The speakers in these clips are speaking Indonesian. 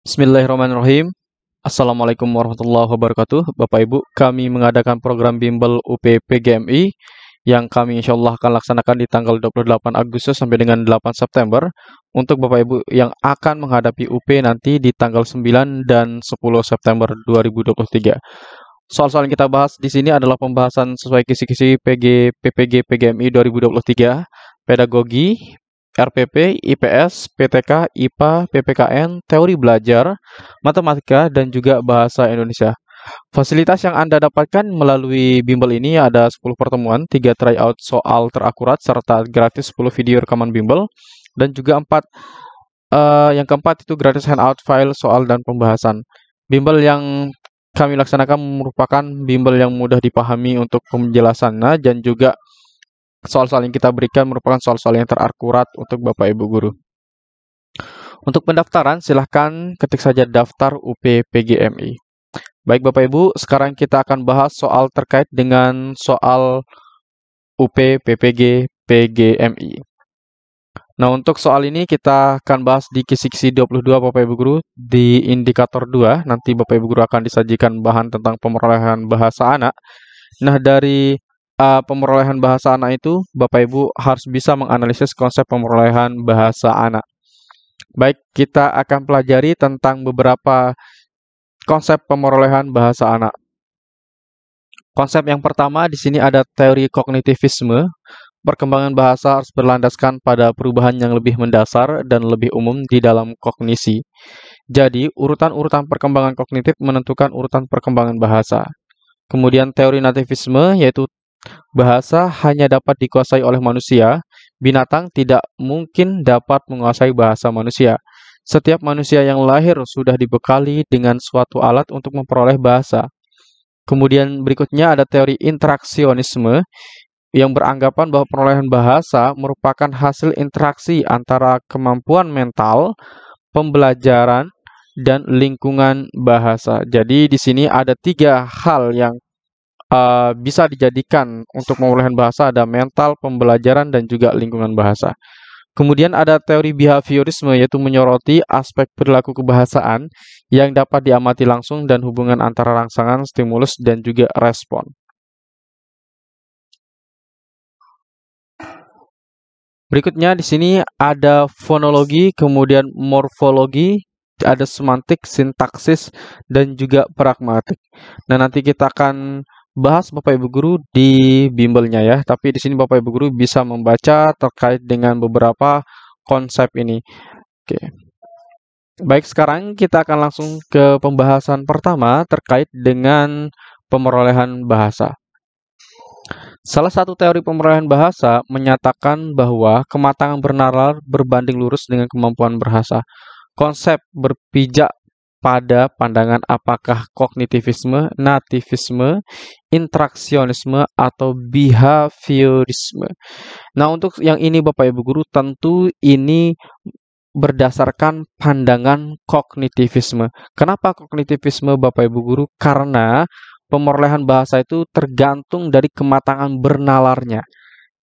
Bismillahirrahmanirrahim. Assalamualaikum warahmatullahi wabarakatuh. Bapak Ibu, kami mengadakan program bimbel UPPGMI yang kami insya Allah akan laksanakan di tanggal 28 Agustus sampai dengan 8 September untuk Bapak Ibu yang akan menghadapi UP nanti di tanggal 9 dan 10 September 2023. Soal-soal yang kita bahas di sini adalah pembahasan sesuai kisi-kisi PPG PGMI 2023, pedagogi, RPP, IPS, PTK, IPA, PPKN, teori belajar, matematika, dan juga bahasa Indonesia. Fasilitas yang Anda dapatkan melalui bimbel ini ada 10 pertemuan, 3 tryout soal terakurat, serta gratis 10 video rekaman bimbel, dan juga yang keempat itu gratis handout file soal dan pembahasan. Bimbel yang kami laksanakan merupakan bimbel yang mudah dipahami untuk penjelasannya dan juga soal-soal yang kita berikan merupakan soal-soal yang terakurat untuk Bapak Ibu guru. Untuk pendaftaran, silahkan ketik saja daftar UPPGMI. Baik Bapak Ibu, sekarang kita akan bahas soal terkait dengan soal UPPPG PGMI. Nah, untuk soal ini kita akan bahas di kisi-kisi 22 Bapak Ibu guru di indikator 2. Nanti Bapak Ibu guru akan disajikan bahan tentang pemerolehan bahasa anak. Nah, dari pemerolehan bahasa anak itu, Bapak Ibu harus bisa menganalisis konsep pemerolehan bahasa anak. Baik, kita akan pelajari tentang beberapa konsep pemerolehan bahasa anak. Konsep yang pertama di sini ada teori kognitivisme. Perkembangan bahasa harus berlandaskan pada perubahan yang lebih mendasar dan lebih umum di dalam kognisi. Jadi, urutan-urutan perkembangan kognitif menentukan urutan perkembangan bahasa. Kemudian teori nativisme yaitu bahasa hanya dapat dikuasai oleh manusia, binatang tidak mungkin dapat menguasai bahasa manusia. Setiap manusia yang lahir sudah dibekali dengan suatu alat untuk memperoleh bahasa. Kemudian berikutnya ada teori interaksionisme yang beranggapan bahwa perolehan bahasa merupakan hasil interaksi antara kemampuan mental, pembelajaran, dan lingkungan bahasa. Jadi di sini ada 3 hal yang bisa dijadikan untuk pemulihan bahasa, ada mental, pembelajaran, dan juga lingkungan bahasa. Kemudian ada teori behaviorisme yaitu menyoroti aspek perilaku kebahasaan yang dapat diamati langsung dan hubungan antara rangsangan, stimulus, dan juga respon. Berikutnya di sini ada fonologi, kemudian morfologi, ada semantik, sintaksis, dan juga pragmatik. Nah, nanti kita akan bahas Bapak Ibu guru di bimbelnya ya. Tapi di sini Bapak Ibu guru bisa membaca terkait dengan beberapa konsep ini. Oke. Baik, sekarang kita akan langsung ke pembahasan pertama terkait dengan pemerolehan bahasa. Salah satu teori pemerolehan bahasa menyatakan bahwa kematangan bernalar berbanding lurus dengan kemampuan berhasa. Konsep berpijak pada pandangan apakah kognitivisme, nativisme, interaksionisme, atau behaviorisme. Nah, untuk yang ini Bapak Ibu guru tentu ini berdasarkan pandangan kognitivisme. Kenapa kognitivisme Bapak Ibu guru? Karena pemerolehan bahasa itu tergantung dari kematangan bernalarnya.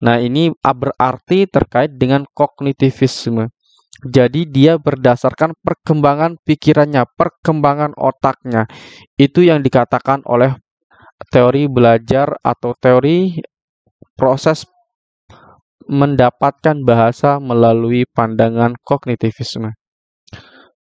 Nah, ini berarti terkait dengan kognitivisme. Jadi dia berdasarkan perkembangan pikirannya, perkembangan otaknya. Itu yang dikatakan oleh teori belajar atau teori proses mendapatkan bahasa melalui pandangan kognitivisme.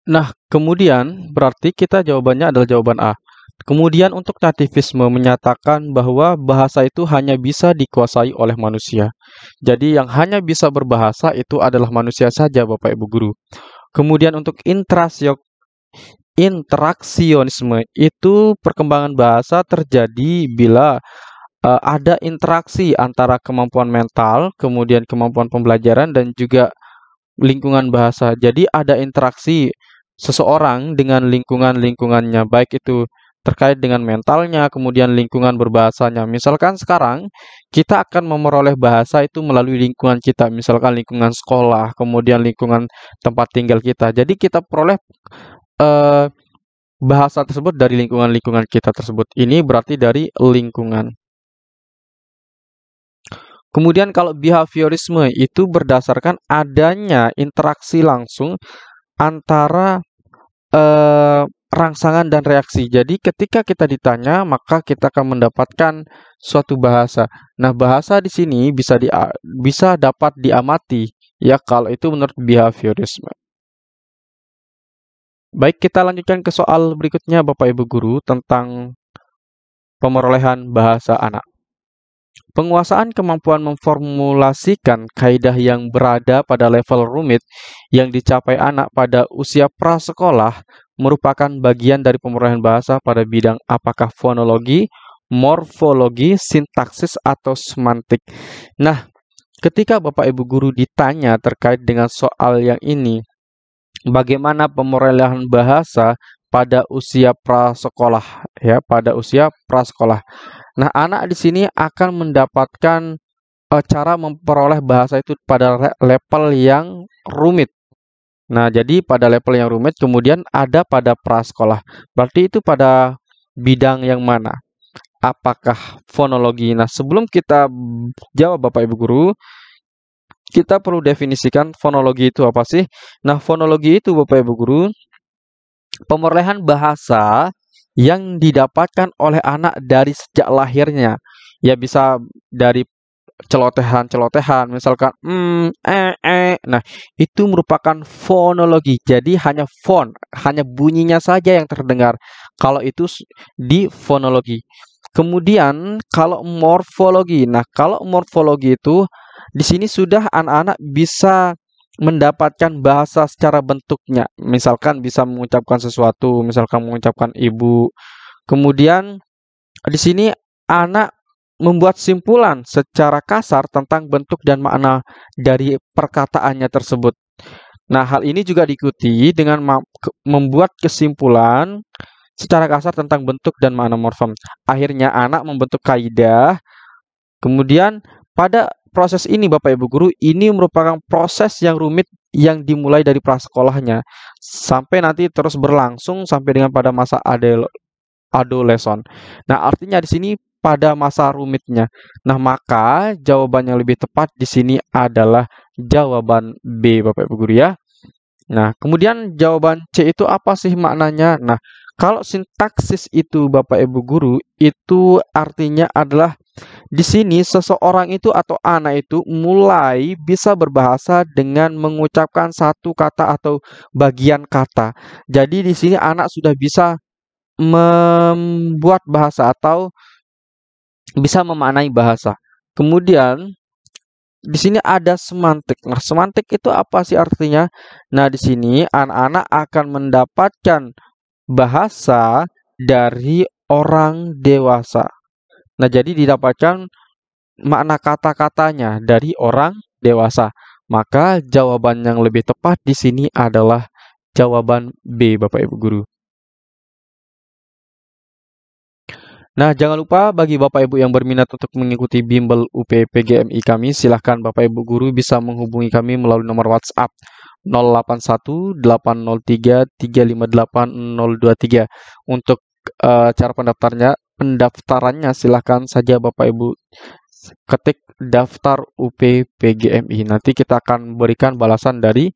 Nah, kemudian berarti kita jawabannya adalah jawaban A. Kemudian untuk nativisme menyatakan bahwa bahasa itu hanya bisa dikuasai oleh manusia. Jadi yang hanya bisa berbahasa itu adalah manusia saja Bapak Ibu guru. Kemudian untuk interaksionisme itu perkembangan bahasa terjadi bila ada interaksi antara kemampuan mental, kemudian kemampuan pembelajaran dan juga lingkungan bahasa. Jadi ada interaksi seseorang dengan lingkungannya, baik itu terkait dengan mentalnya, kemudian lingkungan berbahasanya. Misalkan sekarang kita akan memperoleh bahasa itu melalui lingkungan kita, misalkan lingkungan sekolah, kemudian lingkungan tempat tinggal kita. Jadi kita peroleh eh, bahasa tersebut dari lingkungan-lingkungan kita tersebut. Ini berarti dari lingkungan. Kemudian kalau behaviorisme itu berdasarkan adanya interaksi langsung antara rangsangan dan reaksi. Jadi ketika kita ditanya, maka kita akan mendapatkan suatu bahasa. Nah, bahasa di sini bisa dapat diamati ya kalau itu menurut behaviorisme. Baik, kita lanjutkan ke soal berikutnya Bapak Ibu guru tentang pemerolehan bahasa anak. Penguasaan kemampuan memformulasikan kaidah yang berada pada level rumit yang dicapai anak pada usia prasekolah merupakan bagian dari pemerolehan bahasa pada bidang apakah fonologi, morfologi, sintaksis, atau semantik. Nah, ketika Bapak Ibu guru ditanya terkait dengan soal yang ini, bagaimana pemerolehan bahasa pada usia prasekolah ya, pada usia prasekolah. Nah, anak di sini akan mendapatkan cara memperoleh bahasa itu pada level yang rumit. Nah, jadi pada level yang rumit kemudian ada pada prasekolah. Berarti itu pada bidang yang mana? Apakah fonologi? Nah, sebelum kita jawab Bapak Ibu guru, kita perlu definisikan fonologi itu apa sih? Nah, fonologi itu Bapak Ibu guru pemerolehan bahasa yang didapatkan oleh anak dari sejak lahirnya. Ya bisa dari celotehan-celotehan, misalkan Nah, itu merupakan fonologi. Jadi hanya hanya bunyinya saja yang terdengar. Kalau itu di fonologi. Kemudian kalau morfologi. Nah, kalau morfologi itu di sini sudah anak-anak bisa mendapatkan bahasa secara bentuknya. Misalkan bisa mengucapkan sesuatu, misalkan mengucapkan ibu. Kemudian di sini anak membuat simpulan secara kasar tentang bentuk dan makna dari perkataannya tersebut. Nah, hal ini juga diikuti dengan membuat kesimpulan secara kasar tentang bentuk dan makna morfem. Akhirnya anak membentuk kaidah. Kemudian pada proses ini Bapak Ibu guru, ini merupakan proses yang rumit yang dimulai dari prasekolahnya sampai nanti terus berlangsung sampai dengan pada masa adolescent. Nah, artinya di sini pada masa rumitnya. Nah, maka jawaban yang lebih tepat di sini adalah jawaban B, Bapak Ibu guru ya. Nah, kemudian jawaban C itu apa sih maknanya? Nah, kalau sintaksis itu Bapak Ibu guru, itu artinya adalah di sini seseorang itu atau anak itu mulai bisa berbahasa dengan mengucapkan satu kata atau bagian kata. Jadi di sini anak sudah bisa membuat bahasa atau bisa memaknai bahasa. Kemudian di sini ada semantik. Nah, semantik itu apa sih artinya? Nah, di sini anak-anak akan mendapatkan bahasa dari orang dewasa. Nah, jadi didapatkan makna kata-katanya dari orang dewasa. Maka jawaban yang lebih tepat di sini adalah jawaban B, Bapak Ibu guru. Nah, jangan lupa bagi Bapak Ibu yang berminat untuk mengikuti bimbel UPPGMI kami, silahkan Bapak Ibu guru bisa menghubungi kami melalui nomor WhatsApp 081 803 358 023. Untuk cara pendaftarannya silahkan saja Bapak Ibu ketik daftar UPPGMI. Nanti kita akan berikan balasan dari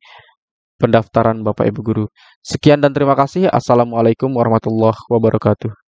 pendaftaran Bapak Ibu guru. Sekian dan terima kasih. Assalamualaikum warahmatullahi wabarakatuh.